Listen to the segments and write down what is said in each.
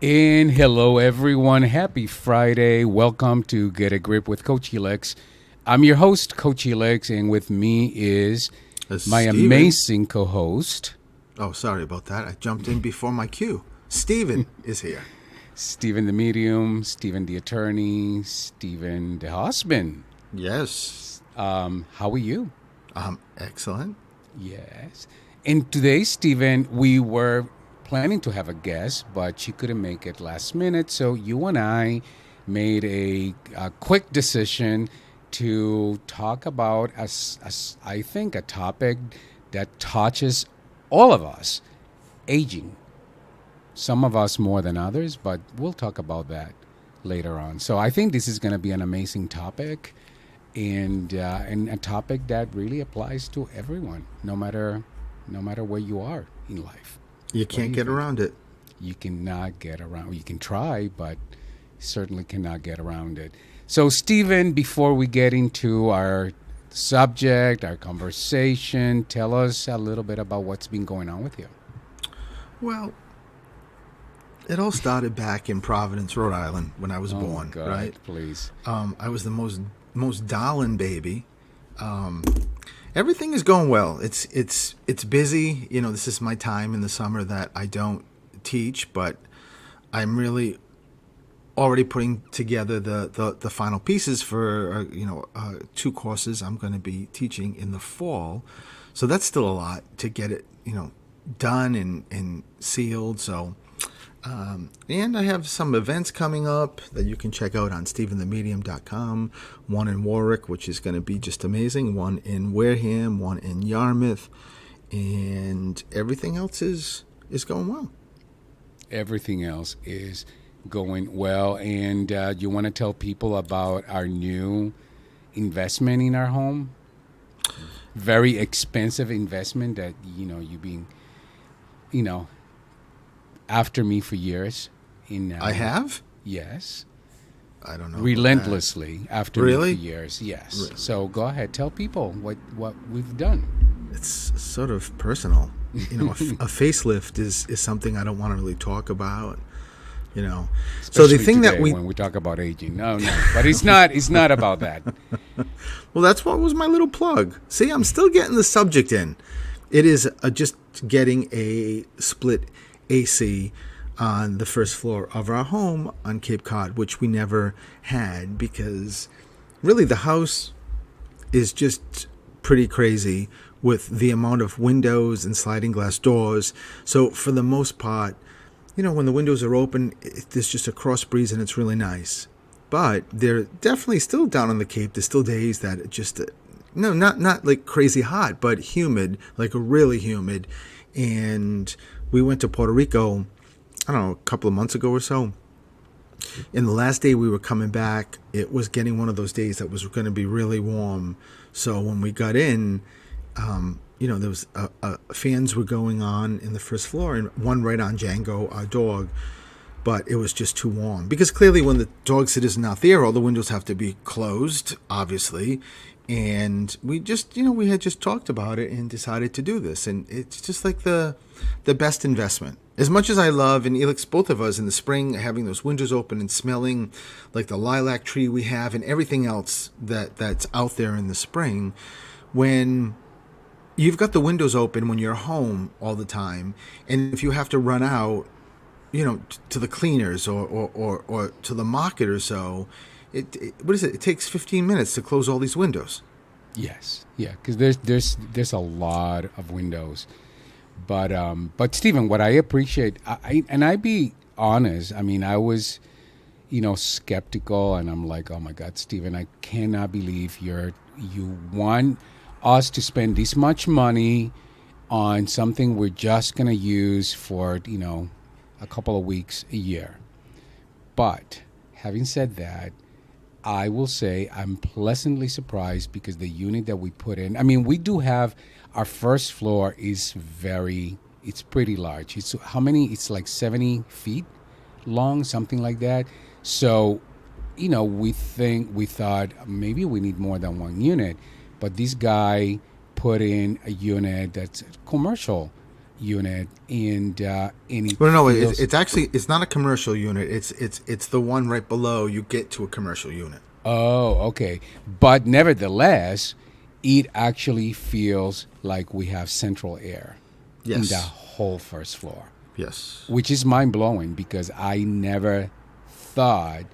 And hello, everyone. Happy Friday. Welcome to Get a Grip with Coach Helix. I'm your host, Coach Helix, and with me is my Steven. amazing co host, Oh, sorry about that. I jumped in before my cue. Steven is here. Stephen the Medium, Stephen the Attorney, Stephen the Husband. Yes. How are you? Excellent. Yes. And today, Stephen, we were planning to have a guest, but she couldn't make it last minute. So you and I made a quick decision to talk about, I think, a topic that touches all of us, aging. Some of us more than others, but we'll talk about that later on. So I think this is going to be an amazing topic and a topic that really applies to everyone, no matter where you are in life. You What do can't you get think? around it. You cannot get around. You can try, but certainly cannot get around it. So, Stephen, before we get into our subject, our conversation, tell us a little bit about what's been going on with you. Well, it all started back in Providence, Rhode Island, when I was Oh my born. God, Right. please. I was the most darling baby. Um, Everything is going well. It's busy. This is my time in the summer that I don't teach, but I'm really already putting together the final pieces for two courses I'm going to be teaching in the fall. So that's still a lot to get it done and sealed. So and I have some events coming up that you can check out on stephenthemedium.com. One in Warwick, which is going to be just amazing. One in Wareham, one in Yarmouth, and everything else is going well. Everything else is going well. And you want to tell people about our new investment in our home? Very expensive investment that, you've been, you know, after me for years. I have? Yes. I don't know about that. Relentlessly after me for Really? years. Yes. Re- So go ahead, tell people what we've done. It's sort of personal. A facelift is something I don't want to really talk about. You know, so the Especially thing that today we when we talk about aging. No, no. But it's not about that. well, that's what was my little plug. See, I'm still getting the subject in. It is just getting a split AC on the first floor of our home on Cape Cod, which we never had because really the house is just pretty crazy with the amount of windows and sliding glass doors. So for the most part, when the windows are open, there's just a cross breeze and it's really nice. But they're definitely still down on the Cape. There's still days that it just, no, not like crazy hot, but humid, like really humid. And we went to Puerto Rico, I don't know, a couple of months ago or so. And the last day we were coming back, it was getting one of those days that was going to be really warm. So when we got in, there was fans were going on in the first floor, and one right on Django, our dog. But it was just too warm because clearly, when the dog sitter's not there, all the windows have to be closed, obviously. And we just, we had just talked about it and decided to do this, and it's just like the best investment. As much as I love, and Elix, both of us in the spring, having those windows open and smelling like the lilac tree we have and everything else that's out there in the spring, when you've got the windows open when you're home all the time, and if you have to run out, to the cleaners or to the market or so, what is it? It takes 15 minutes to close all these windows. Yes. Yeah, cuz there's a lot of windows. But Stephen, what I appreciate, and I be honest. I mean, I was, skeptical, and I'm like, oh my God, Stephen, I cannot believe you want us to spend this much money on something we're just gonna use for a couple of weeks a year. But having said that, I will say I'm pleasantly surprised because the unit that we put in, I mean, we do have our first floor is it's pretty large. It's how many? It's like 70 feet long, something like that. So, we thought maybe we need more than one unit, but this guy put in a unit that's commercial unit, and it Well, no, feels. it's actually it's not a commercial unit. It's the one right below you get to a commercial unit. Oh, okay. But nevertheless, it actually feels like we have central air in the Yes, whole first floor, yes. which is mind blowing because I never thought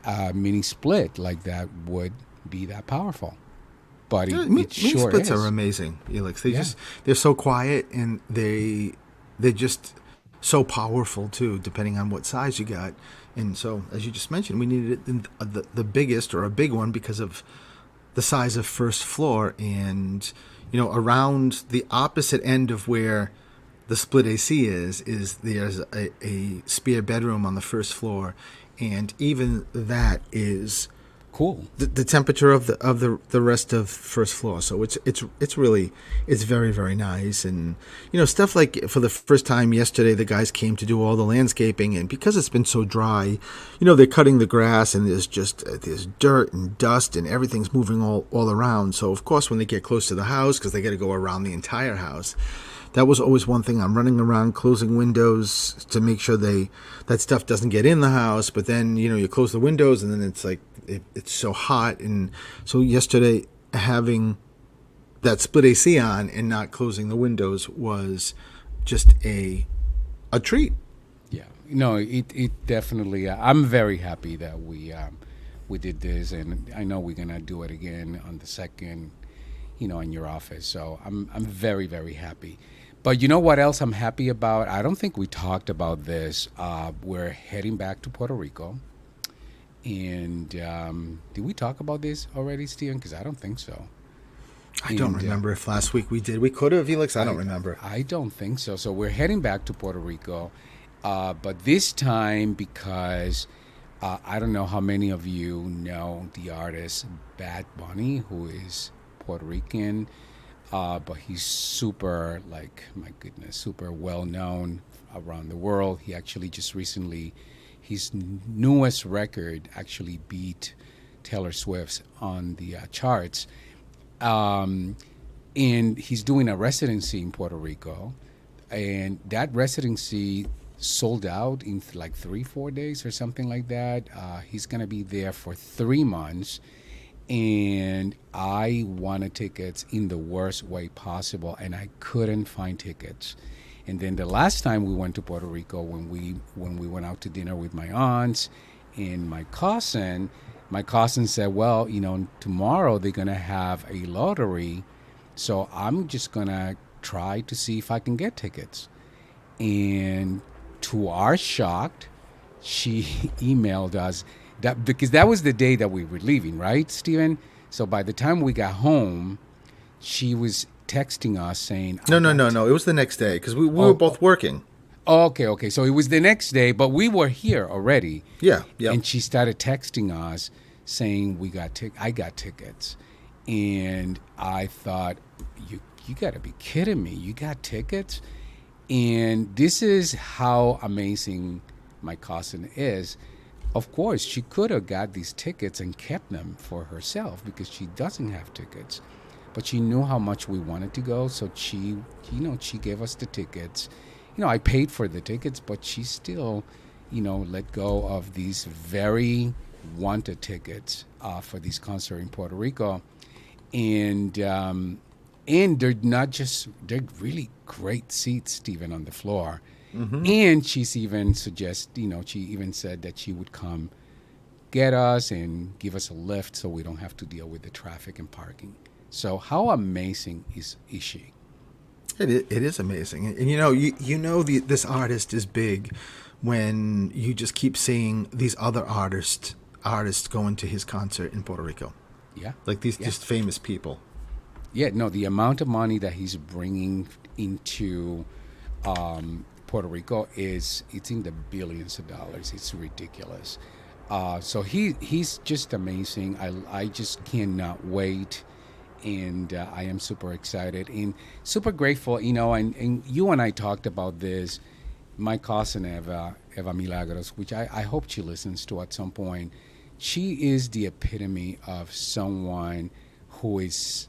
a mini split like that would be that powerful. But Yeah, it mini sure splits are is. amazing, Elix. Yeah. They're so quiet and they're just so powerful too, depending on what size you got. And so, as you just mentioned, we needed it in the biggest or a big one because of the size of first floor, and around the opposite end of where the split AC is there's a spare bedroom on the first floor, and even that is Cool. the temperature of the rest of first floor. So it's really it's very very nice. And stuff like, for the first time yesterday, the guys came to do all the landscaping, and because it's been so dry, they're cutting the grass, and there's dirt and dust and everything's moving all around. So of course when they get close to the house, because they got to go around the entire house, that was always one thing. I'm running around closing windows to make sure that stuff doesn't get in the house. But then you close the windows, and then it's like it's so hot. And so yesterday, having that split AC on and not closing the windows was just a treat. Yeah. No, it definitely. I'm very happy that we did this, and I know we're gonna do it again on the second, in your office. So I'm very very happy. But you know what else I'm happy about? I don't think we talked about this. We're heading back to Puerto Rico, and did we talk about this already, Steven? Because I don't think so. I don't And remember if last week we did. We could have, Felix. I don't remember. I don't think so. So we're heading back to Puerto Rico, but this time because I don't know how many of you know the artist Bad Bunny, who is Puerto Rican, but he's super, like, my goodness, super well known around the world. He actually just recently, his newest record actually beat Taylor Swift's on the charts. Um, and he's doing a residency in Puerto Rico, and that residency sold out in like 3 4 days or something like that. He's gonna be there for 3 months, and I wanted tickets in the worst way possible, and I couldn't find tickets. And then the last time we went to Puerto Rico, when we went out to dinner with my aunts and my cousin said, "Well, tomorrow they're gonna have a lottery, so I'm just gonna try to see if I can get tickets." And to our shock, she emailed us that, because that was the day that we were leaving, right, Steven? So by the time we got home, she was texting us saying, No, "I no, got no, no. It was the next day because we were oh, both working. okay, okay." So it was the next day, but we were here already. Yeah, yeah. And she started texting us saying, I got tickets. And I thought, you got to be kidding me. You got tickets? And this is how amazing my cousin is. Of course, she could have got these tickets and kept them for herself because she doesn't have tickets. But she knew how much we wanted to go, so she gave us the tickets. I paid for the tickets, but she still, let go of these very wanted tickets for this concert in Puerto Rico. And they're not just, they're really great seats, Stephen, on the floor. And she's even she even said that she would come get us and give us a lift so we don't have to deal with the traffic and parking. So how amazing is she? It is amazing, and this artist is big when you just keep seeing these other artists going to his concert in Puerto Rico, Yeah. like these Yeah. just famous people. Yeah, no, the amount of money that he's bringing into Puerto Rico it's in the billions of dollars. It's ridiculous. So he's just amazing. I just cannot wait, and I am super excited and super grateful. And you and I talked about this. My cousin Eva Milagros, which I hope she listens to at some point. She is the epitome of someone who is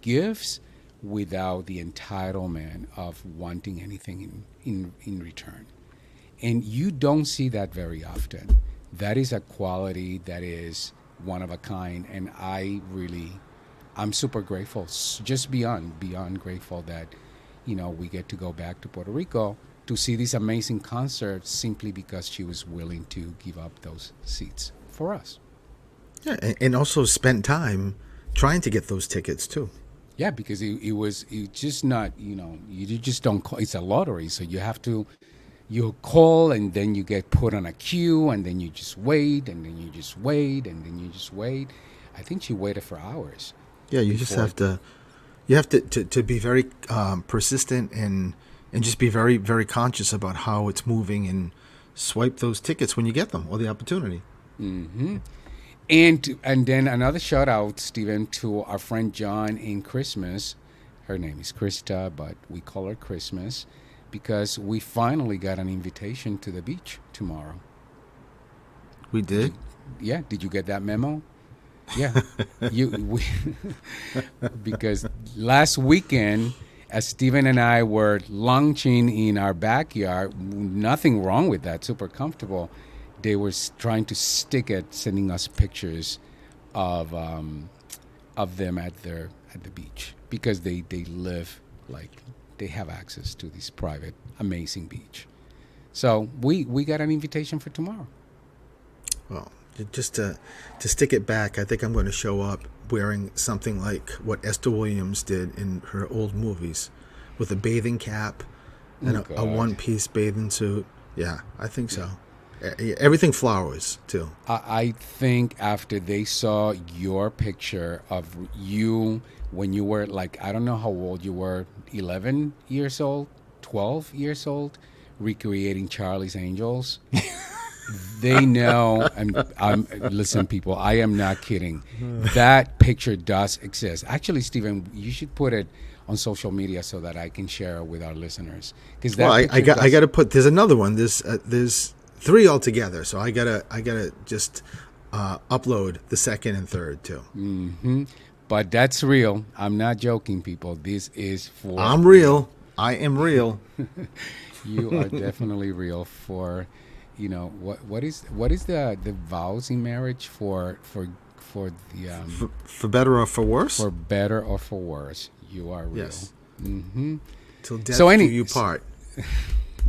gives without the entitlement of wanting anything in return. And you don't see that very often. That is a quality that is one of a kind. And I'm super grateful, just beyond grateful that, we get to go back to Puerto Rico to see this amazing concert simply because she was willing to give up those seats for us. Yeah, and also spent time trying to get those tickets too. Yeah, because it just not, you just don't call. It's a lottery, so you call and then you get put on a queue and then you just wait and then you just wait and then you just wait. I think she waited for hours Yeah, you just before. have to be very persistent and just be very very conscious about how it's moving and swipe those tickets when you get them or the opportunity. Hmm. And then another shout out, Stephen, to our friend John in Christmas. Her name is Krista, but we call her Christmas because we finally got an invitation to the beach tomorrow. We Did did. you? Yeah. Did you get that memo? Yeah. We because last weekend, as Stephen and I were launching in our backyard, nothing wrong with that. Super comfortable. They were trying to stick at sending us pictures of um, of them at the beach because they live like they have access to this private amazing beach. So we got an invitation for tomorrow. Well, just to stick it back, I think I'm going to show up wearing something like what Esther Williams did in her old movies, with a bathing cap and Oh a God. one-piece bathing suit. Yeah, I think Yeah. so. Everything flowers too. I think after they saw your picture of you when you were like, I don't know how old you were, 11 years old, 12 years old, recreating Charlie's Angels, they know. And listen, people, I am not kidding. That picture does exist. Actually, Stephen, you should put it on social media so that I can share it with our listeners because Well, that picture I does. got to put. There's another one. There's three altogether. So I gotta just upload the second and third too. Hmm. But that's real. I'm not joking, people. This is for I'm real. real. I am real. You are definitely real for, what is the vows in marriage for the For better or for worse. for better or for worse. You are real. Yes. Hmm. Till So death do any you part.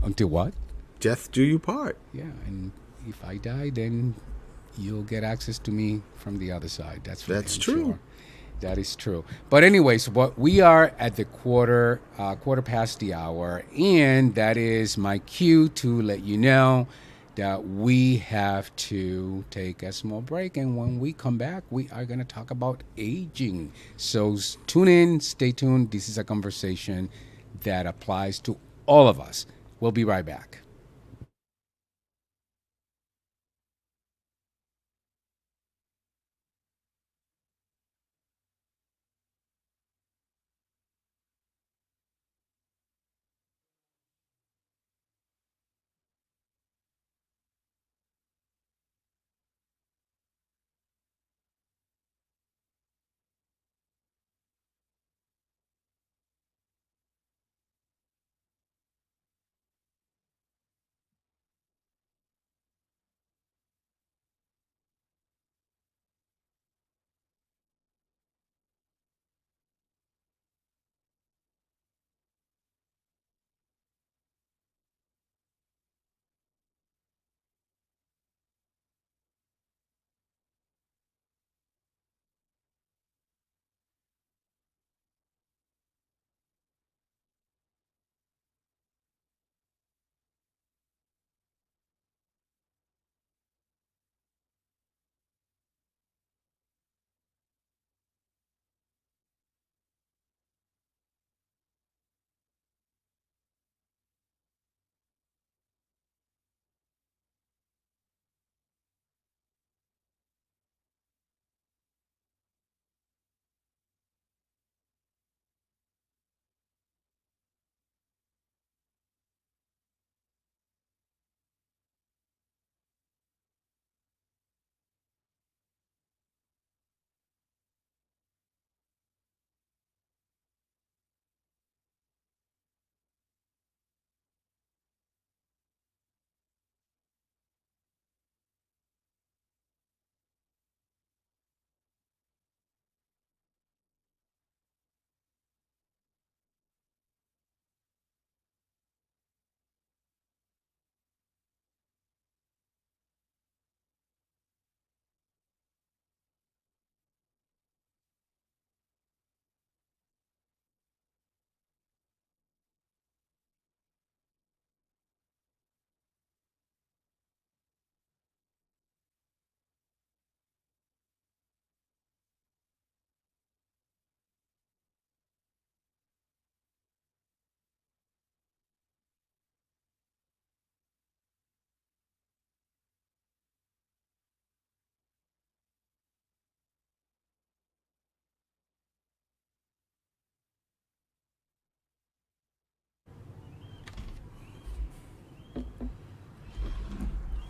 until what? Death do you part. Yeah, and if I die, then you'll get access to me from the other side. That's for That's damn true. sure. That is true. But anyways, what we are at the quarter past the hour, and that is my cue to let you know that we have to take a small break. And when we come back, we are going to talk about aging. So tune in, stay tuned. This is a conversation that applies to all of us. We'll be right back.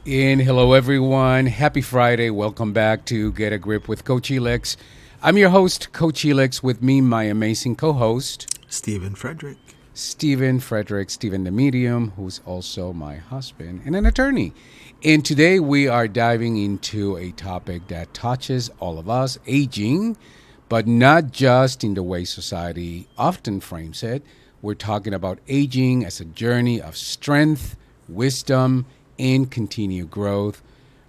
And hello, everyone. Happy Friday. Welcome back to Get a Grip with Coach Elix. I'm your host, Coach Elix. With me, my amazing co-host, Stephen Frederick. Stephen Frederick, Stephen the Medium, who's also my husband and an attorney. And today we are diving into a topic that touches all of us, aging, but not just in the way society often frames it. We're talking about aging as a journey of strength, wisdom, and continued growth,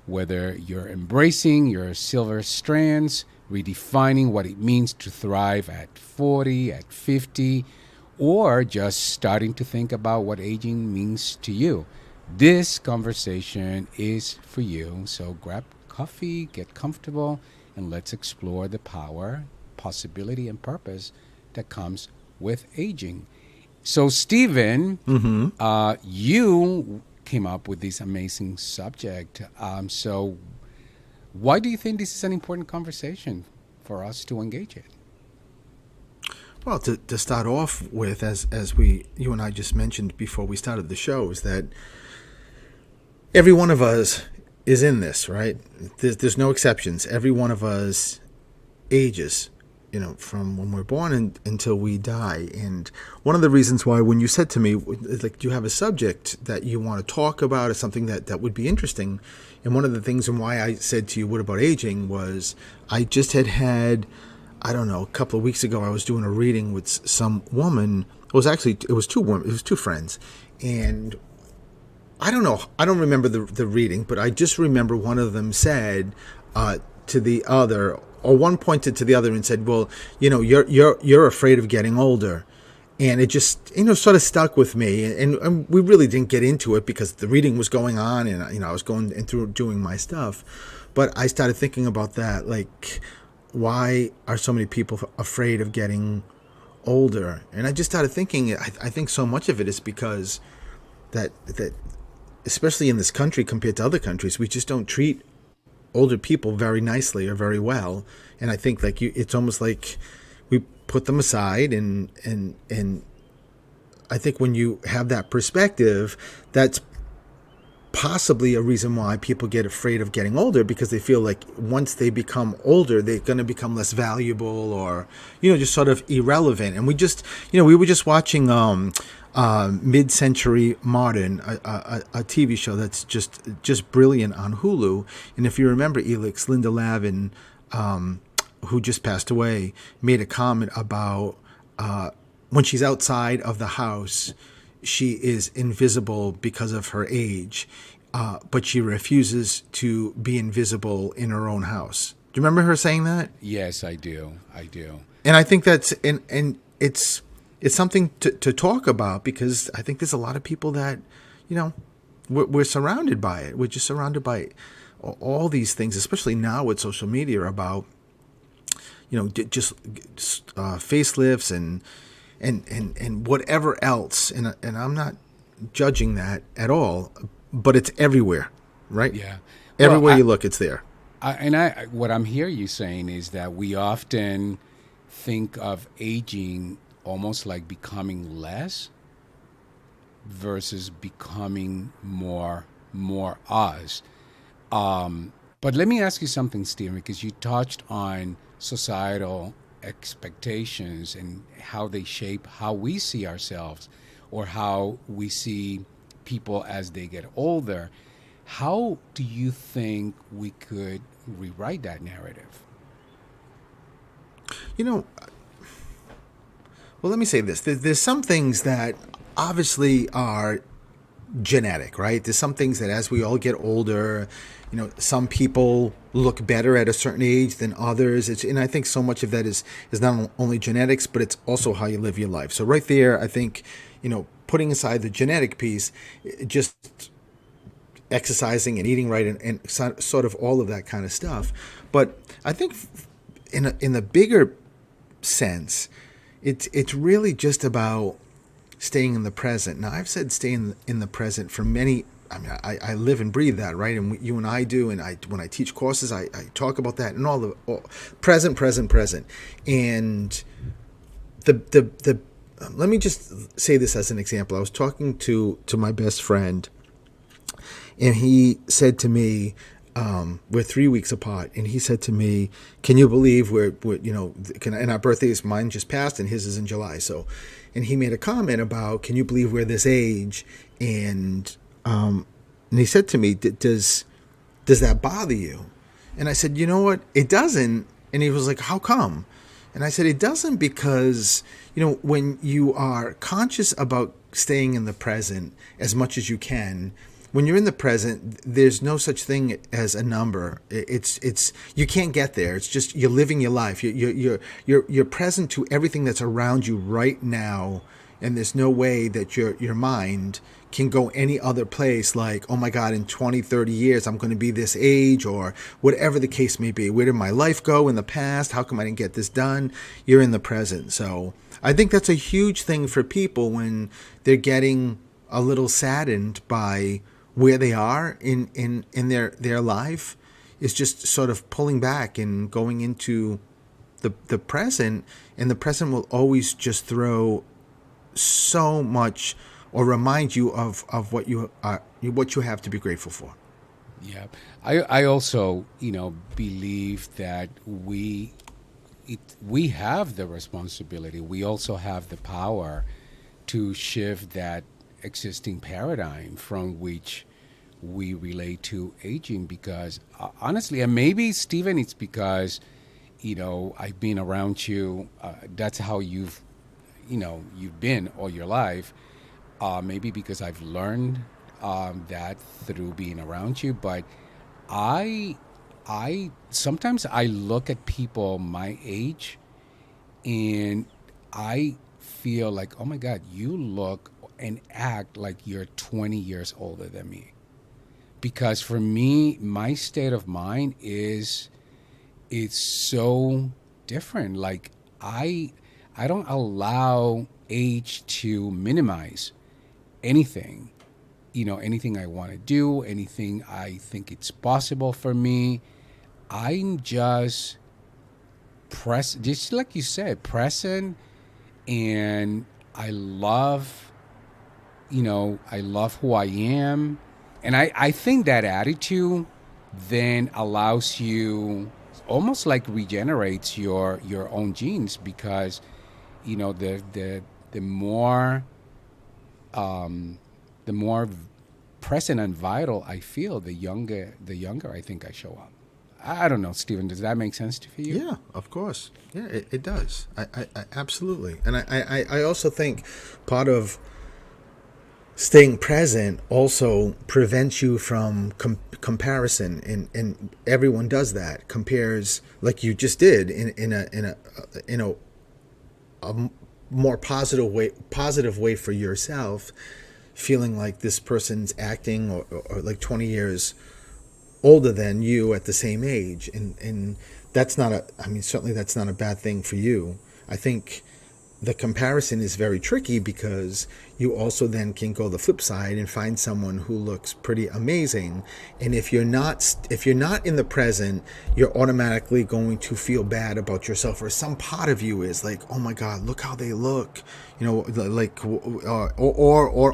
whether you're embracing your silver strands, redefining what it means to thrive at 40, at 50, or just starting to think about what aging means to you. This conversation is for you. So grab coffee, get comfortable, and let's explore the power, possibility, and purpose that comes with aging. So, Stephen, you came up with this amazing subject. So why do you think this is an important conversation for us to engage in? Well, to start off with, as you and I just mentioned before we started the show, is that every one of us is in this, right? There's no exceptions. Every one of us ages, from when we're born until we die. And one of the reasons why, when you said to me, like, do you have a subject that you want to talk about, or something that would be interesting? And one of the things and why I said to you, what about aging, was I just had, I don't know, a couple of weeks ago, I was doing a reading with some woman. It was two women, it was two friends. And I don't know, I don't remember the reading, but I just remember one of them said to the other, or one pointed to the other and said, well, you're afraid of getting older. And it just, sort of stuck with me. And we really didn't get into it because the reading was going on and, I was going and through doing my stuff. But I started thinking about that, like, why are so many people afraid of getting older? And I just started thinking, I think so much of it is because that especially in this country compared to other countries, we just don't treat older people very nicely or very well. And I think it's almost like we put them aside, and I think when you have that perspective, that's possibly a reason why people get afraid of getting older, because they feel like once they become older, they're going to become less valuable, or just sort of irrelevant. And we just we were just watching Mid-Century Modern, a TV show that's just brilliant on Hulu. And if you remember, Elix, Linda Lavin, who just passed away, made a comment about when she's outside of the house, she is invisible because of her age, but she refuses to be invisible in her own house. Do you remember her saying that? Yes, I do. And I think that's and it's something to talk about, because I think there's a lot of people that, we're surrounded by it. We're just surrounded by all these things, especially now with social media, about, just facelifts and whatever else. And I'm not judging that at all, but it's everywhere, right? Yeah. Everywhere you look, it's there. What I'm hearing you saying is that we often think of aging almost like becoming less versus becoming more us. But let me ask you something, Stephen, because you touched on societal expectations and how they shape how we see ourselves, or how we see people as they get older. How do you think we could rewrite that narrative? Well, let me say this. There's some things that obviously are genetic, right? There's some things that as we all get older, some people look better at a certain age than others. And I think so much of that is not only genetics, but it's also how you live your life. So right there, I think, putting aside the genetic piece, just exercising and eating right and sort of all of that kind of stuff. But I think in the bigger sense, it's really just about staying in the present. Now, I've said staying in the present for many. I mean, I live and breathe that, right? And you and I do. And when I teach courses, I talk about that and all present. And the let me just say this as an example. I was talking to my best friend, And he said to me, we're 3 weeks apart, and he said to me, "Can you believe and our birthdays, mine just passed, and his is in July." So, and he made a comment about, "Can you believe we're this age?" And he said to me, "Does that bother you?" And I said, "You know what? It doesn't." And he was like, "How come?" And I said, "It doesn't because, when you are conscious about staying in the present as much as you can, when you're in the present, there's no such thing as a number. It's you can't get there. It's just you're living your life. You're present to everything that's around you right now, and there's no way that your mind can go any other place like, oh my God, in 20, 30 years, I'm going to be this age, or whatever the case may be. Where did my life go in the past? How come I didn't get this done? You're in the present. So I think that's a huge thing for people when they're getting a little saddened by where they are in their life, is just sort of pulling back and going into the present. And the present will always just throw so much, or remind you of what you have to be grateful for. Yeah, I also believe that we have the responsibility. We also have the power to shift that existing paradigm from which we relate to aging. Because honestly, and maybe Stephen, it's because I've been around you. That's how you've been all your life. Maybe because I've learned that through being around you. But I sometimes I look at people my age, and I feel like, oh my God, you look and act like you're 20 years older than me. Because for me, my state of mind it's so different. Like I don't allow age to minimize anything, anything I want to do, anything I think it's possible for me. I'm just just like you said, present. And I love who I am. And I think that attitude then allows you, almost like regenerates your own genes. Because the more the more present and vital I feel, the younger I think I show up. I don't know, Stephen, does that make sense for you? Yeah, of course. Yeah, it does. I absolutely. And I also think part of staying present also prevents you from comparison, and everyone does that. Compares, like you just did, in a more positive way for yourself, feeling like this person's acting or like 20 years older than you at the same age, and that's not certainly that's not a bad thing for you. I think the comparison is very tricky because you also then can go the flip side and find someone who looks pretty amazing. And if you're not in the present, you're automatically going to feel bad about yourself, or some part of you is like, oh my God, look how they look, or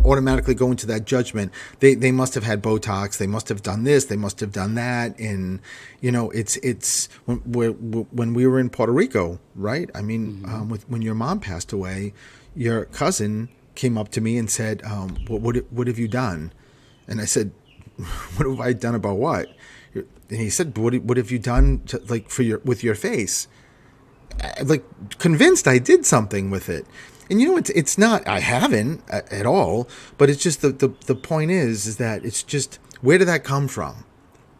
automatically go into that judgment. They must have had Botox, they must have done this, they must have done that. And it's when we were in Puerto Rico, right? I mean, when your mom passed away, your cousin came up to me and said, what have you done? And I said, what have I done about what? And he said, what have you done with your face? Like, convinced I did something with it. And it's not, I haven't at all, but it's just the point is that it's just, where did that come from?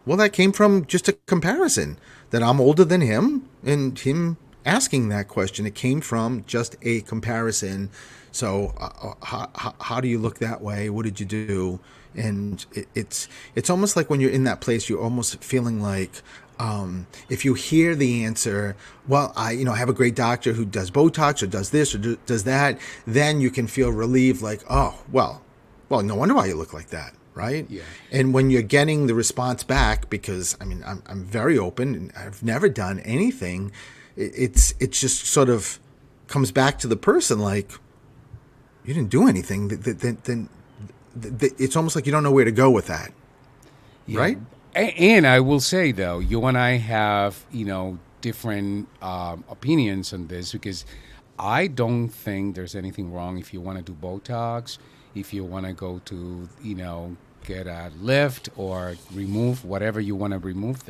Well, that came from just a comparison, that I'm older than him, and him asking that question. It came from just a comparison. So how do you look that way? What did you do? And it's almost like when you're in that place, you're almost feeling like, if you hear the answer, well, I have a great doctor who does Botox or does this or does that, then you can feel relieved, like, oh, well, no wonder why you look like that, right? Yeah. And when you're getting the response back, because I'm very open and I've never done anything, it's just sort of comes back to the person like, you didn't do anything. Then it's almost like you don't know where to go with that. Yeah, right? and I will say though, you and I have different opinions on this because I don't think there's anything wrong if you want to do Botox, if you want to go to get a lift or remove whatever you want to remove.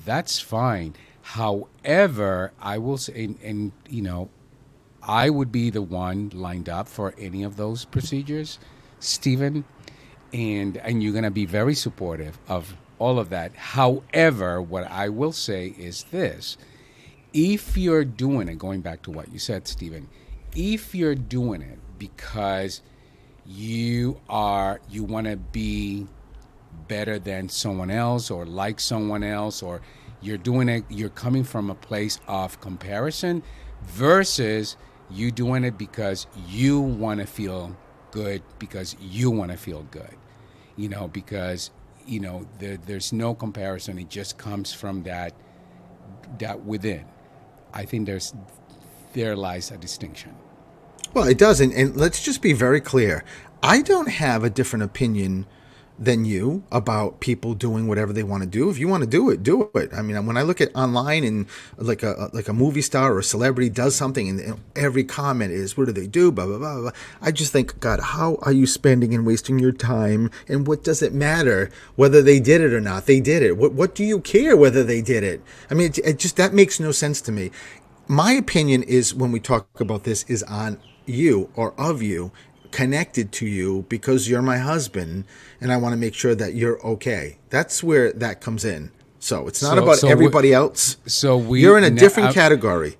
That's fine. However, I will say, and I would be the one lined up for any of those procedures, Stephen, and you're going to be very supportive of all of that. However, what I will say is this: if you're doing it, going back to what you said, Stephen, if you're doing it because you want to be better than someone else or like someone else, or you're coming from a place of comparison versus you doing it because you want to feel good, because you want to feel good, because there's no comparison. It just comes from that within. I think there lies a distinction. Well, it doesn't. And let's just be very clear. I don't have a different opinion than you about people doing whatever they want to do. If you want to do it, do it. I mean, when I look at online and like a movie star or a celebrity does something, and every comment is, "What do they do?" Blah blah blah blah. I just think, God, how are you spending and wasting your time? And what does it matter whether they did it or not? They did it. What do you care whether they did it? I mean, it just that makes no sense to me. My opinion is when we talk about this is on you or of you, connected to you because you're my husband and I want to make sure that you're okay. That's where that comes in. So it's not So about so everybody else. so we You're in a now, different category.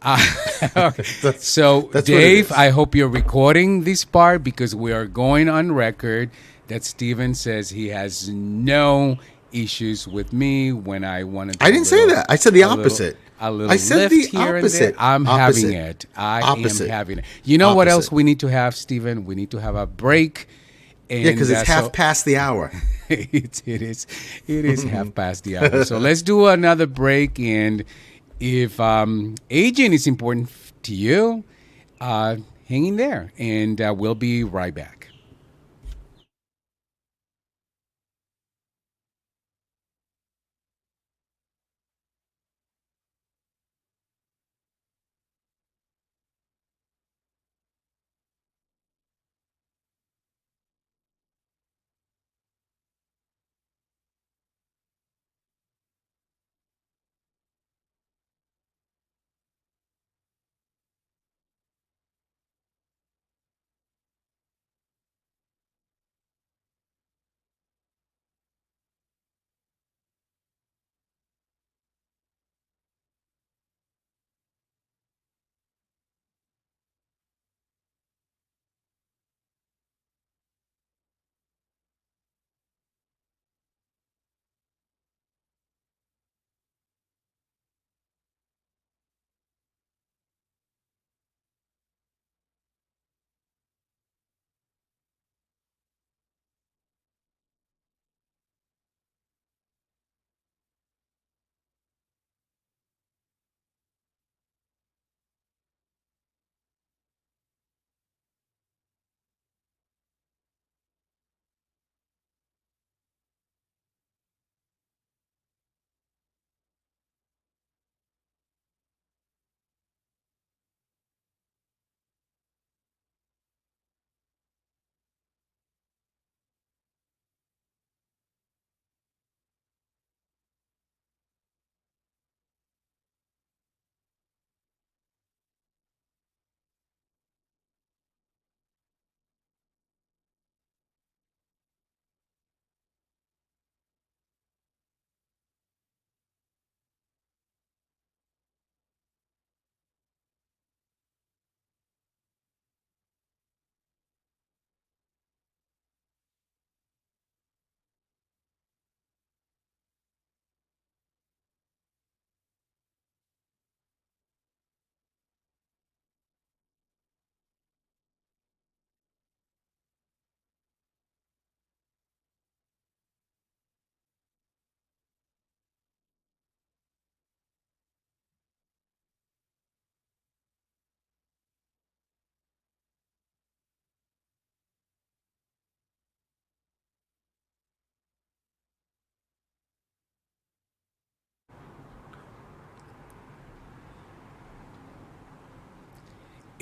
okay. That's So, that's what it Dave, is. I hope you're recording this part because we are going on record that Steven says he has no issues with me when I want to I do didn't say that. I said the a little, opposite. a I little said lift the here and there. opposite. I'm having Opposite. it. I am Opposite. having it. You know what else Opposite. we need to have, Steven? We need to have a break, Yeah, because and it's half so past the hour. it is half past the hour. So let's do another break. And if aging is important to you, hang in there, and we'll be right back.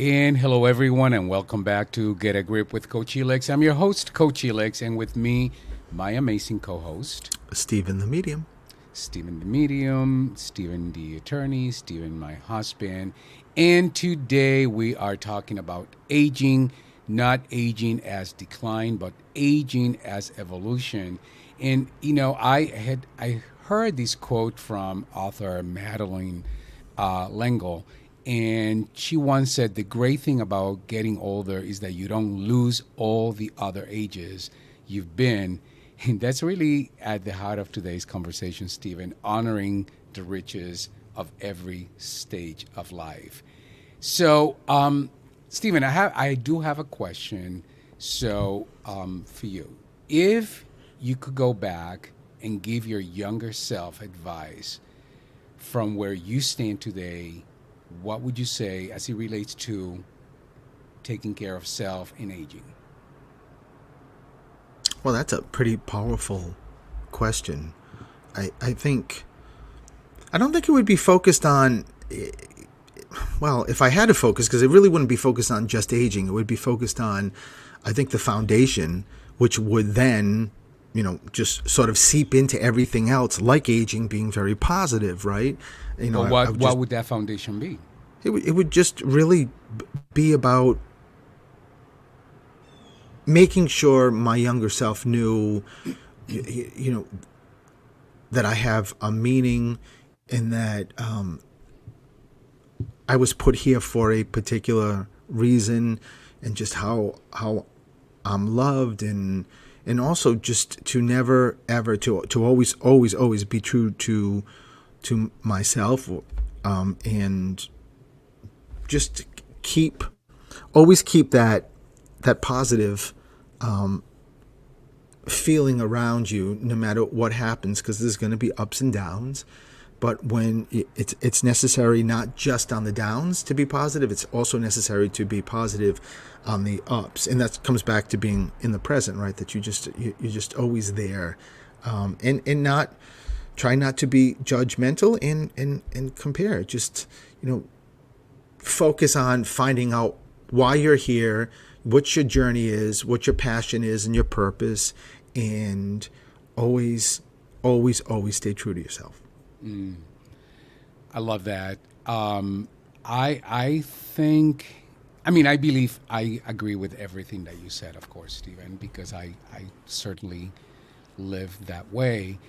And hello, everyone, and welcome back to Get a Grip with Coach Helix. I'm your host, Coach Helix, and with me, my amazing co-host, Stephen the Medium. Stephen the Medium, Stephen the Attorney, Stephen my husband. And today we are talking about aging, not aging as decline, but aging as evolution. And, I heard this quote from author Madeline L'Engle, and she once said, the great thing about getting older is that you don't lose all the other ages you've been. And that's really at the heart of today's conversation, Stephen, honoring the riches of every stage of life. So, Stephen, I do have a question. So, for you, if you could go back and give your younger self advice from where you stand today, what would you say as it relates to taking care of self and aging? Well, that's a pretty powerful question. I don't think it would be focused on, well, if I had to focus, because it really wouldn't be focused on just aging. It would be focused on, I think, the foundation, which would then, just sort of seep into everything else, like aging being very positive, right? But what would that foundation be? It would just really be about making sure my younger self knew, that I have a meaning, and that I was put here for a particular reason, and just how I'm loved, and also just to never ever to always be true to myself, and just always keep that positive feeling around you, no matter what happens, because there's going to be ups and downs. But when it's necessary, not just on the downs to be positive, it's also necessary to be positive on the ups, and that comes back to being in the present, right? That you're just always there, and not try not to be judgmental and compare. Just focus on finding out why you're here, what your journey is, what your passion is, and your purpose, and always stay true to yourself. I love that. I think, I believe I agree with everything that you said, of course, Stephen, because I certainly live that way.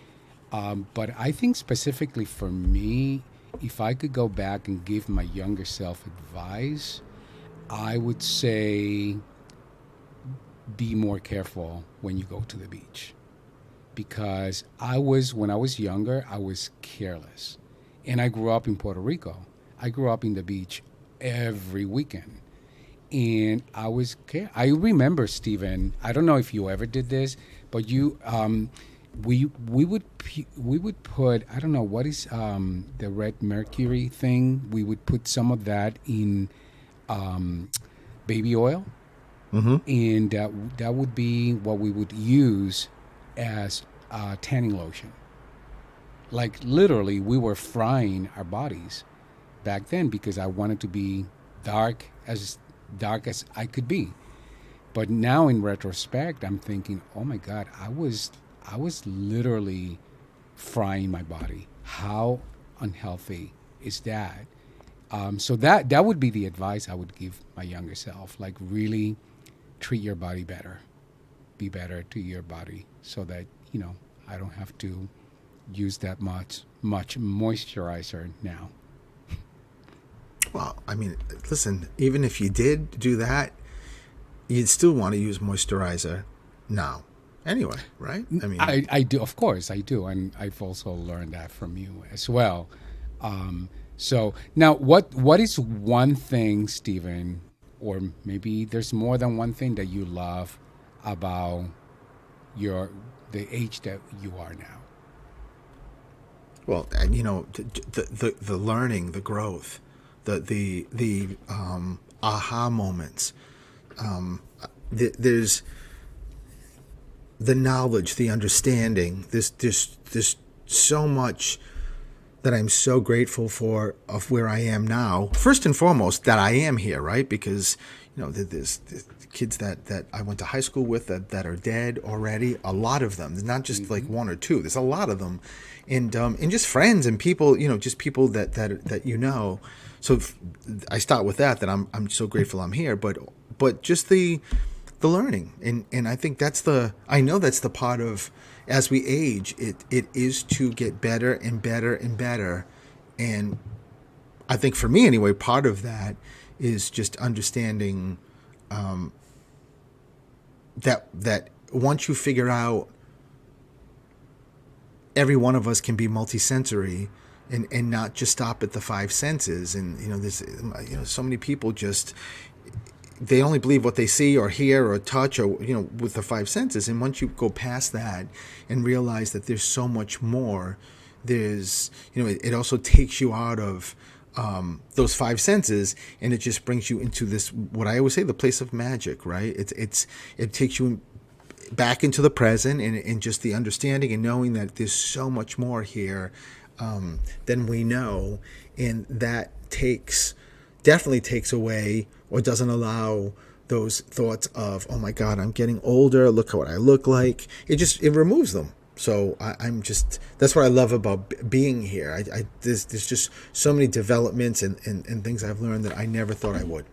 But I think specifically for me, if I could go back and give my younger self advice, I would say be more careful when you go to the beach. Because when I was younger, I was careless. And I grew up in Puerto Rico. I grew up in the beach every weekend. And I remember, Stephen, I don't know if you ever did this, but we would put, I don't know, what is the red mercury thing? We would put some of that in baby oil. Mm-hmm. And that would be what we would use as tanning lotion. Like literally, we were frying our bodies back then because I wanted to be dark as I could be. But now in retrospect, I'm thinking, oh my God, I was literally frying my body. How unhealthy is that? So that would be the advice I would give my younger self. Like really treat your body better. Be better to your body so that, I don't have to use that much moisturizer now. Well, listen, even if you did do that, you'd still want to use moisturizer now. Anyway, right? I do, of course, I do, and I've also learned that from you as well. So now, what is one thing, Stephen, or maybe there's more than one thing that you love about the age that you are now? Well, the learning, the growth, the aha moments. There's the knowledge, the understanding. There's so much that I'm so grateful for of where I am now. First and foremost, that I am here, right? Because, there's kids that I went to high school with that are dead already. A lot of them. There's not just like one or two. There's a lot of them, and just friends and people. Just people that So I start with that I'm so grateful I'm here. But just the learning, and I think I know that's the part of, as we age, it is to get better and better and better. And I think for me anyway, part of that is just understanding that once you figure out every one of us can be multisensory and not just stop at the five senses. And there's so many people just, they only believe what they see or hear or touch or with the five senses. And once you go past that and realize that there's so much more, there's it also takes you out of those five senses, and it just brings you into this, what I always say, the place of magic, right? It takes you back into the present and just the understanding and knowing that there's so much more here than we know, and that definitely takes away or doesn't allow those thoughts of, oh my God, I'm getting older, look at what I look like. It removes them. So that's what I love about being here. There's just so many developments and things I've learned that I never thought I would.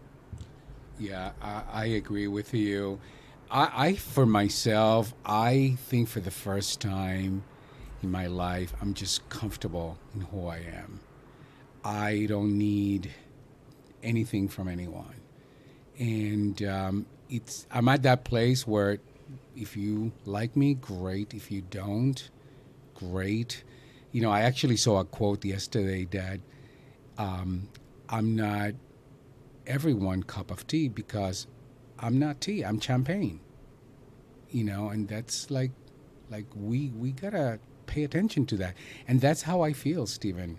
Yeah, I agree with you. I for myself, I think for the first time in my life, I'm just comfortable in who I am. I don't need anything from anyone. And I'm at that place where if you like me, great. If you don't, great. I actually saw a quote yesterday that I'm not everyone cup of tea because I'm not tea. I'm champagne. And that's like we gotta pay attention to that. And that's how I feel, Stephen.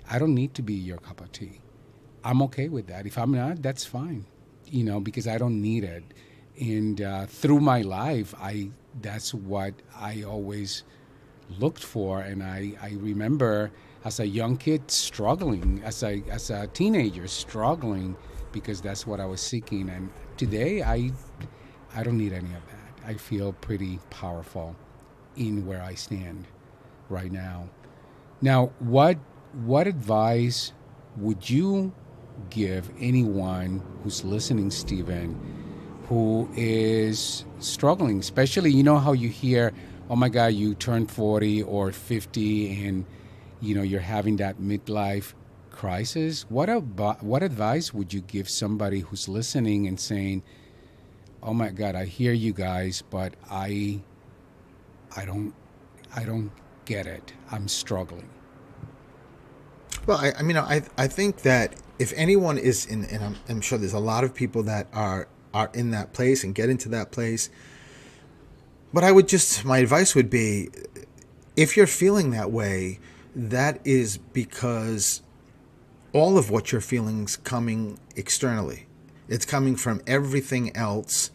I don't need to be your cup of tea. I'm okay with that. If I'm not, that's fine. Because I don't need it. And through my life, that's what I always looked for. And I remember as a young kid struggling, as a teenager struggling, because that's what I was seeking. And today, I don't need any of that. I feel pretty powerful in where I stand right now. Now, what advice would you give anyone who's listening, Stephen, who is struggling, especially, how you hear, oh my God, you turned 40 or 50 and, you're having that midlife crisis. What advice would you give somebody who's listening and saying, oh my God, I hear you guys, but I don't get it. I'm struggling. Well, I think that if anyone is in, and I'm sure there's a lot of people that are in that place and get into that place, but my advice would be, if you're feeling that way, that is because all of what you're feeling is coming externally. It's coming from everything else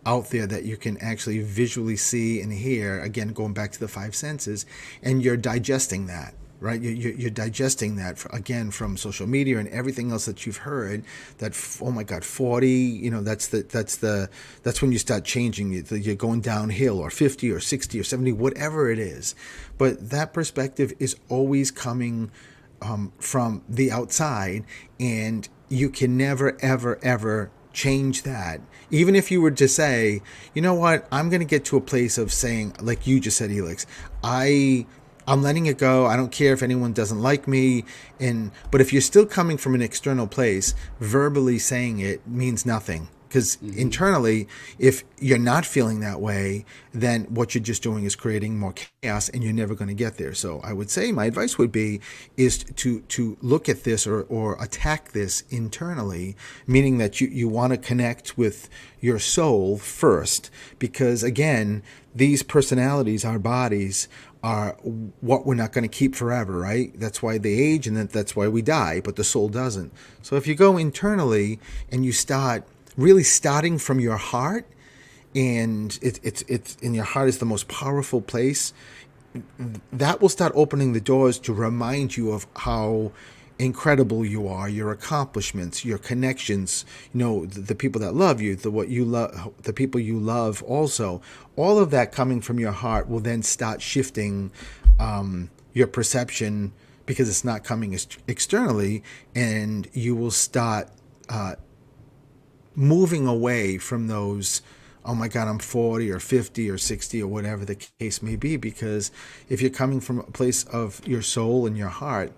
out there that you can actually visually see and hear, again, going back to the five senses, and you're digesting that. Right, you're digesting that again from social media and everything else that you've heard. That, oh my God, 40, that's when you start changing. You're going downhill, or 50 or 60 or 70, whatever it is. But that perspective is always coming from the outside, and you can never, ever, ever change that. Even if you were to say, you know what, I'm going to get to a place of saying, like you just said, Helix, I'm letting it go. I don't care if anyone doesn't like me. But if you're still coming from an external place, verbally saying it means nothing. Because internally, if you're not feeling that way, then what you're just doing is creating more chaos, and you're never going to get there. So I would say my advice would be is to look at this or attack this internally, meaning that you want to connect with your soul first. Because again, these personalities, our bodies, are what we're not going to keep forever, right? That's why they age, and that's why we die, but the soul doesn't. So if you go internally and you start really starting from your heart, and it's in your heart is the most powerful place that will start opening the doors to remind you of how incredible you are, your accomplishments, your connections, the people that love you, the what you love, the people you love also. All of that coming from your heart will then start shifting your perception, because it's not coming externally, and you will start moving away from those, oh my God, I'm 40 or 50 or 60 or whatever the case may be. Because if you're coming from a place of your soul and your heart,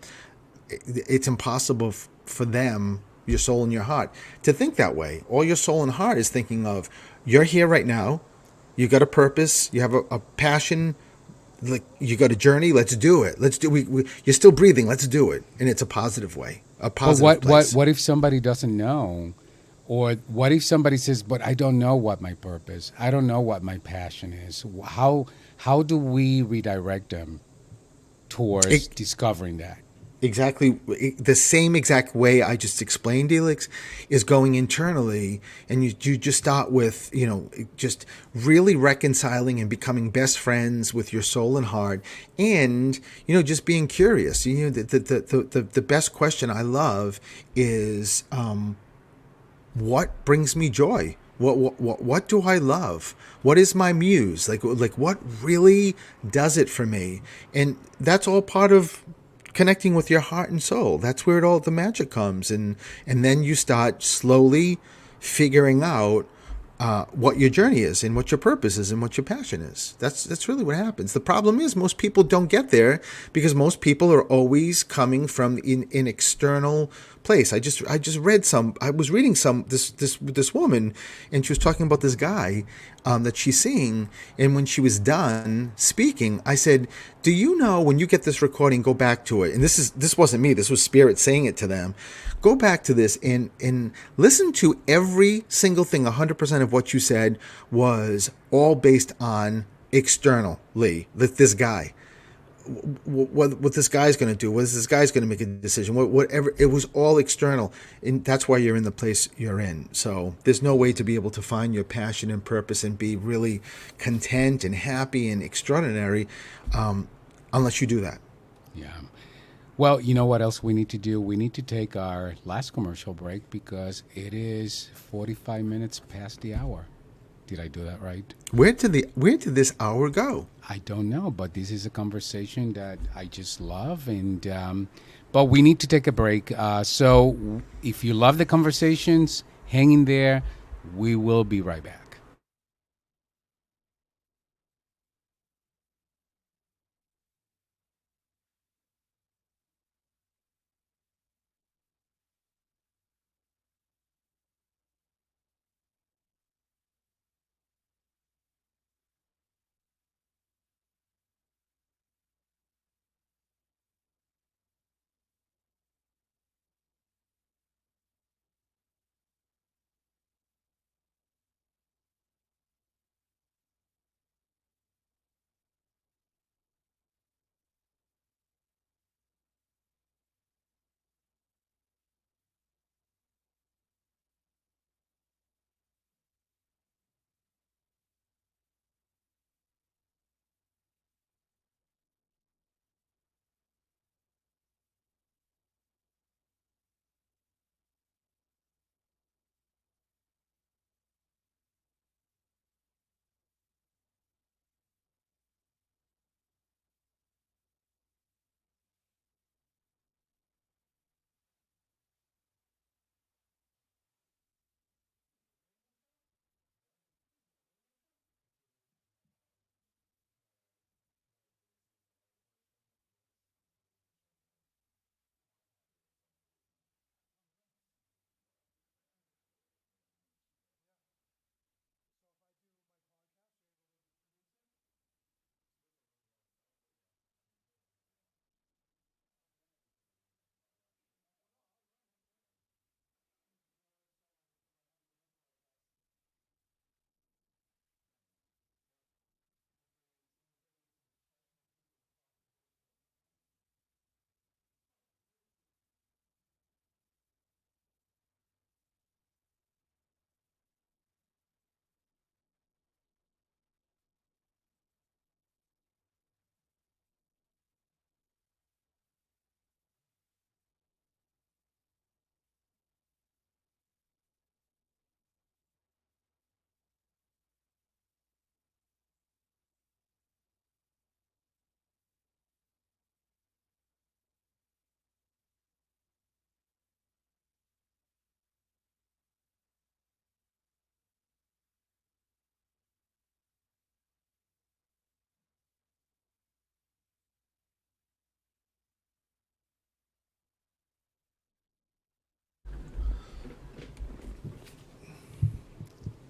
it's impossible for them, your soul and your heart, to think that way. All your soul and heart is thinking of, you're here right now, you got a purpose, you have a passion, like you got a journey, let's do it. Let's do you're still breathing, let's do it. And it's a positive way, a But positive place. what if somebody doesn't know? Or what if somebody says, "But I don't know what my purpose. I don't know what my passion is." How do we redirect them towards It, discovering that? exactly the same exact way I just explained, Elix, is going internally. And you just start with, just really reconciling and becoming best friends with your soul and heart. And, just being curious. The best question I love is, what brings me joy? What do I love? What is my muse? Like what really does it for me? And that's all part of connecting with your heart and soul. That's where the magic comes. And then you start slowly figuring out what your journey is, and what your purpose is, and what your passion is. That's really what happens. The problem is, most people don't get there, because most people are always coming from an external place. I just read some. I was reading this woman, and she was talking about this guy that she's seeing. And when she was done speaking, I said, "Do you know, when you get this recording, go back to it?" And this wasn't me. This was Spirit saying it to them. Go back to this and listen to every single thing. 100% of what you said was all based on externally. This guy, what this guy's going to do, what is this guy's going to make a decision, whatever. It was all external, and that's why you're in the place you're in. So there's no way to be able to find your passion and purpose and be really content and happy and extraordinary, unless you do that. Yeah. Well, you know what else we need to do? We need to take our last commercial break because it is 45 minutes past the hour. Did I do that right? Where did this hour go? I don't know, but this is a conversation that I just love, and but we need to take a break. So if you love the conversations, hang in there. We will be right back.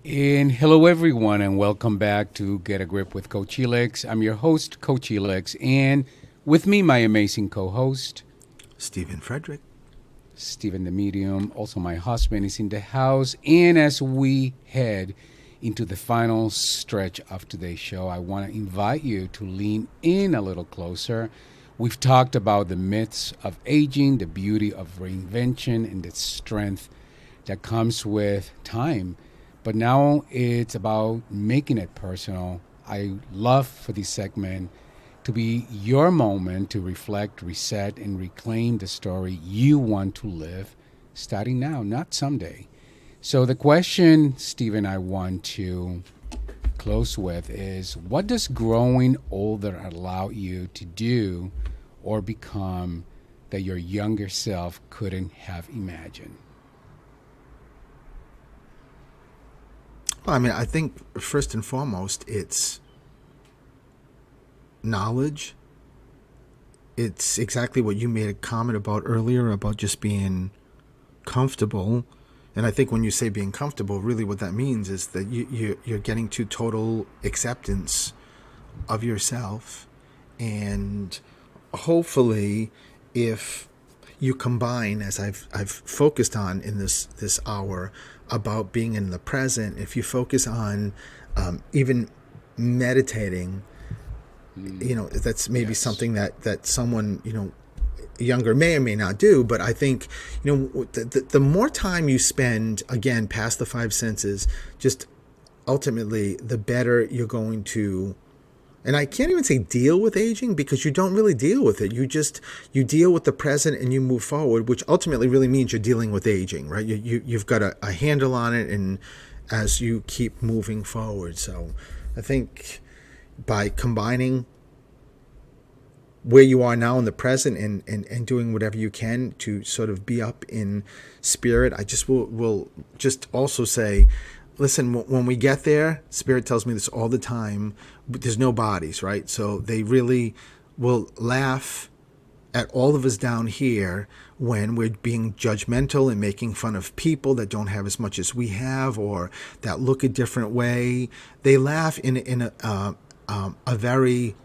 And hello, everyone, and welcome back to Get a Grip with Coach Helix. I'm your host, Coach Helix, and with me, my amazing co host, Stephen Frederick. Stephen the Medium. Also, my husband is in the house. And as we head into the final stretch of today's show, I want to invite you to lean in a little closer. We've talked about the myths of aging, the beauty of reinvention, and the strength that comes with time. But now it's about making it personal. I love for this segment to be your moment to reflect, reset, and reclaim the story you want to live starting now, not someday. So, the question, Stephen, I want to close with is what does growing older allow you to do or become that your younger self couldn't have imagined? Well, I mean, I think first and foremost, it's knowledge. It's exactly what you made a comment about earlier about just being comfortable. And I think when you say being comfortable, really what that means is that you're getting to total acceptance of yourself. And hopefully, if you combine, as I've focused on in this hour, about being in the present, if you focus on even meditating, that's maybe Yes. something that someone, younger may or may not do. But I think, the more time you spend, again, past the five senses, just ultimately, the better you're going to. And I can't even say deal with aging, because you don't really deal with it. You deal with the present and you move forward, which ultimately really means you're dealing with aging, right? You've got a handle on it, and as you keep moving forward. So I think by combining where you are now in the present and doing whatever you can to sort of be up in spirit, I just will just also say, listen, when we get there, Spirit tells me this all the time, there's no bodies, right? So they really will laugh at all of us down here when we're being judgmental and making fun of people that don't have as much as we have or that look a different way. They laugh in a very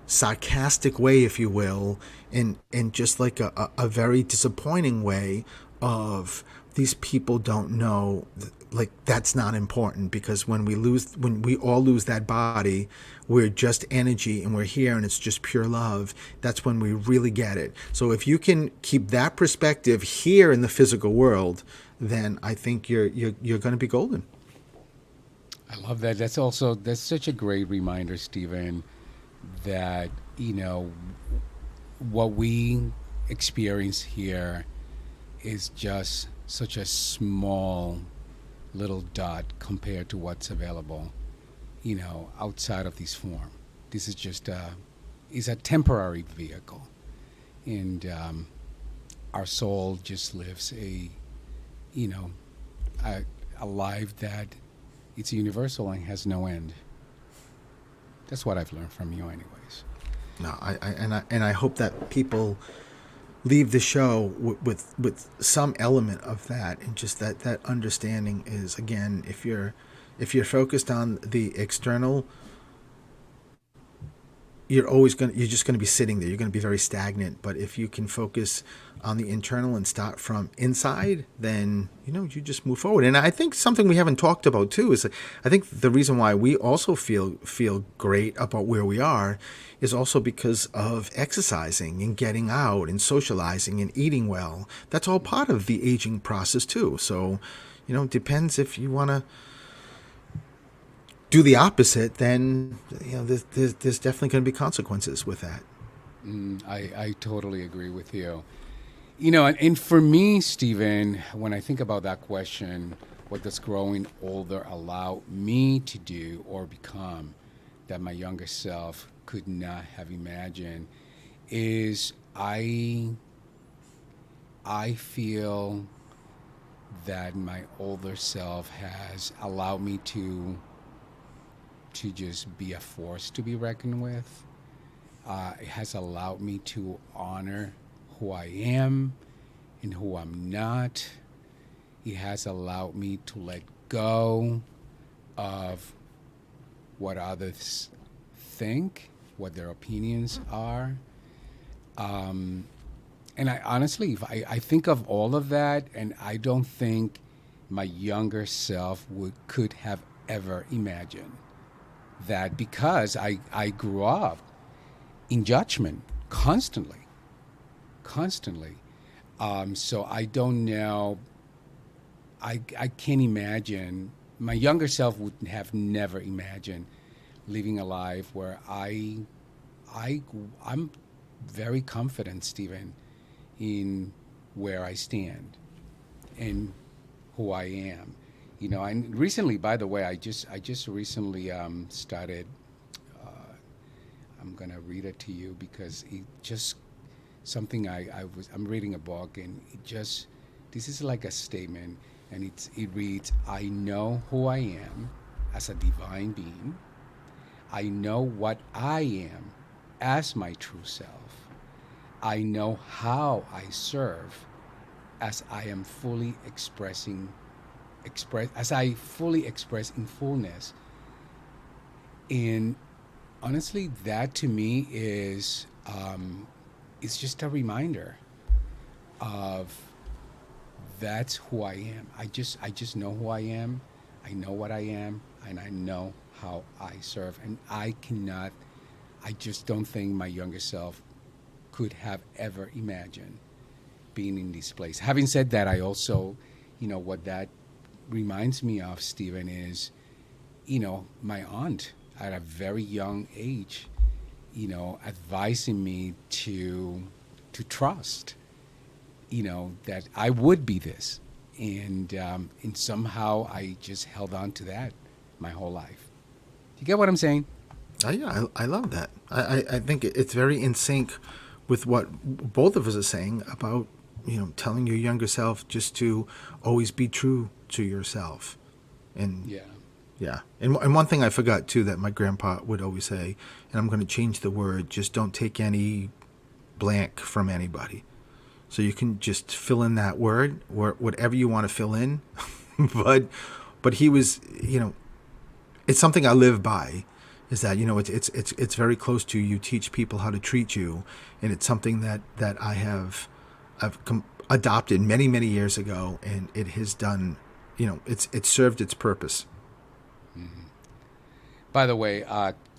sarcastic way, if you will, and just like a very disappointing way of these people don't know, like that's not important, because when we all lose that body, we're just energy and we're here and it's just pure love. That's when we really get it. So if you can keep that perspective here in the physical world, then I think you're going to be golden. I love that. That's such a great reminder, Stephen, that, what we experience here is just such a small little dot compared to what's available, outside of this form. This is a temporary vehicle, and our soul just lives you know, a life that it's universal and has no end. That's what I've learned from you, anyways. No, I hope that people leave the show with some element of that, and just that understanding is, again, if you're focused on the external, you're just going to be sitting there. You're going to be very stagnant. But if you can focus on the internal and start from inside, then you just move forward. And I think something we haven't talked about too is, I think the reason why we also feel great about where we are is also because of exercising and getting out and socializing and eating well. That's all part of the aging process too. So, it depends if you want to do the opposite, then there's definitely going to be consequences with that. I totally agree with you. And for me, Stephen, when I think about that question, what does growing older allow me to do or become that my younger self could not have imagined, is I feel that my older self has allowed me to just be a force to be reckoned with. It has allowed me to honor who I am and who I'm not. It has allowed me to let go of what others think, what their opinions are. And I honestly, if I think of all of that, and I don't think my younger self could have ever imagined that, because I grew up in judgment constantly, constantly. So I don't know. I can't imagine. My younger self would have never imagined living a life where I'm very confident, Stephen, in where I stand and who I am. You know, and recently, by the way, I just recently started. I'm gonna read it to you because it just something I'm reading a book, and it just, this is like a statement, and it reads, I know who I am as a divine being. I know what I am as my true self. I know how I serve as I am fully as I fully express in fullness. And honestly, that to me is it's just a reminder of that's who I am. I just know who I am. I know what I am, and I know how I serve. And I just don't think my younger self could have ever imagined being in this place. Having said that, I also, what that reminds me of, Stephen, is, my aunt at a very young age, advising me to trust, that I would be this. And somehow I just held on to that my whole life. Do you get what I'm saying? Yeah, I love that. I think it's very in sync with what both of us are saying about, telling your younger self just to always be true to yourself. And yeah. And one thing I forgot too that my grandpa would always say, and I'm going to change the word, just don't take any blank from anybody. So you can just fill in that word or whatever you want to fill in. but he was, it's something I live by, is that, it's very close to you teach people how to treat you. And it's something that I've adopted many, many years ago, and it has done, it's served its purpose. Mm-hmm. By the way,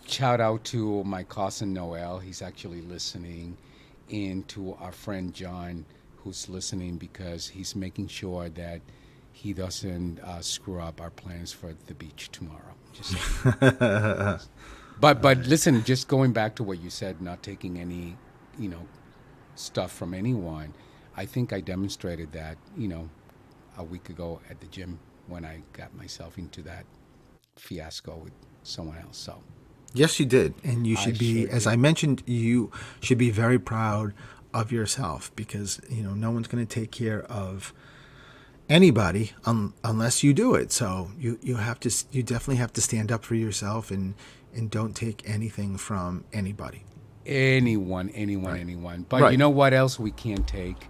shout out to my cousin Noel. He's actually listening, and to our friend John, who's listening, because he's making sure that he doesn't screw up our plans for the beach tomorrow. But listen, just going back to what you said, not taking any, stuff from anyone. I think I demonstrated that, a week ago at the gym when I got myself into that fiasco with someone else. So yes, you did. And you should be, as I mentioned, you should be very proud of yourself, because, no one's going to take care of anybody unless you do it. So you definitely have to stand up for yourself and don't take anything from anybody. Anyone. But right. You know what else we can't take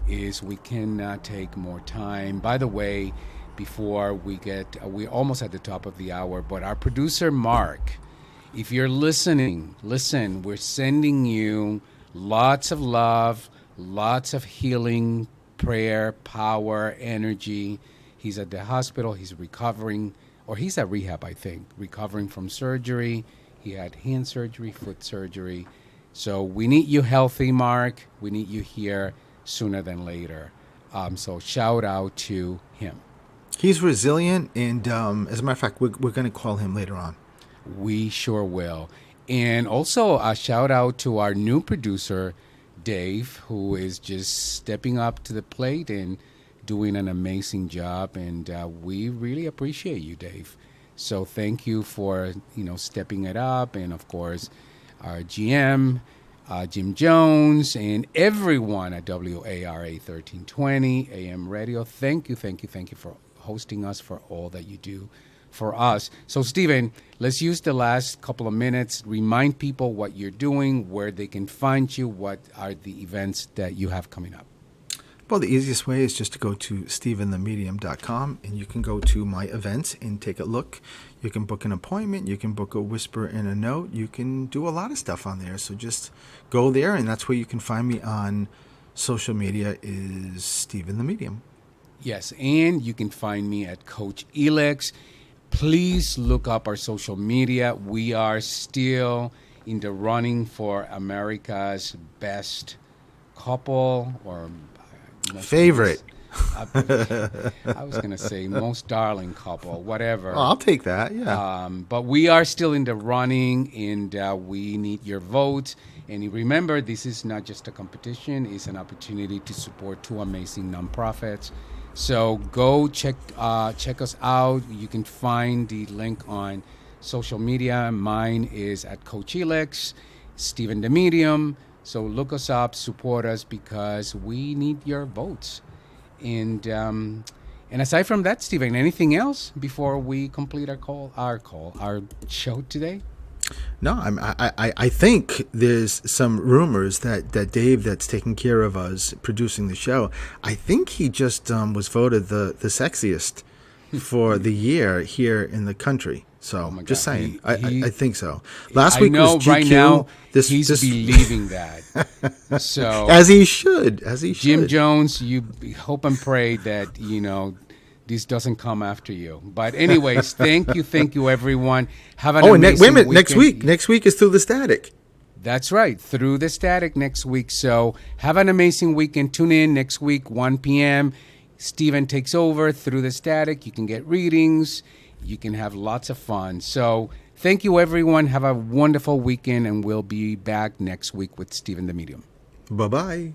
is we cannot take more time. By the way, before we're almost at the top of the hour, but our producer, Mark, if you're listening, listen, we're sending you lots of love, lots of healing, prayer, power, energy. He's at the hospital. He's recovering, or he's at rehab, I think, recovering from surgery. He had hand surgery, foot surgery. So we need you healthy, Mark. We need you here sooner than later. So shout out to him. He's resilient, and as a matter of fact, we're going to call him later on. We sure will. And also a shout out to our new producer, Dave, who is just stepping up to the plate and doing an amazing job. And we really appreciate you, Dave. So thank you for, stepping it up. And, of course, our GM, Jim Jones, and everyone at WARA 1320 AM Radio. Thank you for hosting us, for all that you do for us. So, Stephen, let's use the last couple of minutes. Remind people what you're doing, where they can find you, what are the events that you have coming up. Well, the easiest way is just to go to stephenthemedium.com, and you can go to my events and take a look. You can book an appointment. You can book a whisper in a note. You can do a lot of stuff on there. So just go there, and that's where you can find me on social media is Stephen the Medium. Yes, and you can find me at Coach Elix. Please look up our social media. We are still in the running for America's best couple or favorite. I was going to say most darling couple, whatever. Oh, I'll take that, yeah. But we are still in the running, and we need your votes. And remember, this is not just a competition. It's an opportunity to support two amazing nonprofits. So go check us out. You can find the link on social media. Mine is at Coach Elix, Stephen the Medium. So look us up, support us, because we need your votes. And aside from that, Stephen, anything else before we complete our show today? No, I think there's some rumors that Dave, that's taking care of us producing the show, I think he just was voted the sexiest for the year here in the country. So just saying, I think so. Last week was GQ. Right now he's believing that. So as he should. Jim Jones, you hope and pray that this doesn't come after you. But anyways, thank you, everyone. Have an amazing wait a minute. weekend. Next week is Through the Static. That's right, Through the Static next week. So have an amazing weekend. Tune in next week, 1 p.m. Stephen takes over Through the Static. You can get readings. You can have lots of fun. So thank you, everyone. Have a wonderful weekend, and we'll be back next week with Stephen the Medium. Bye-bye.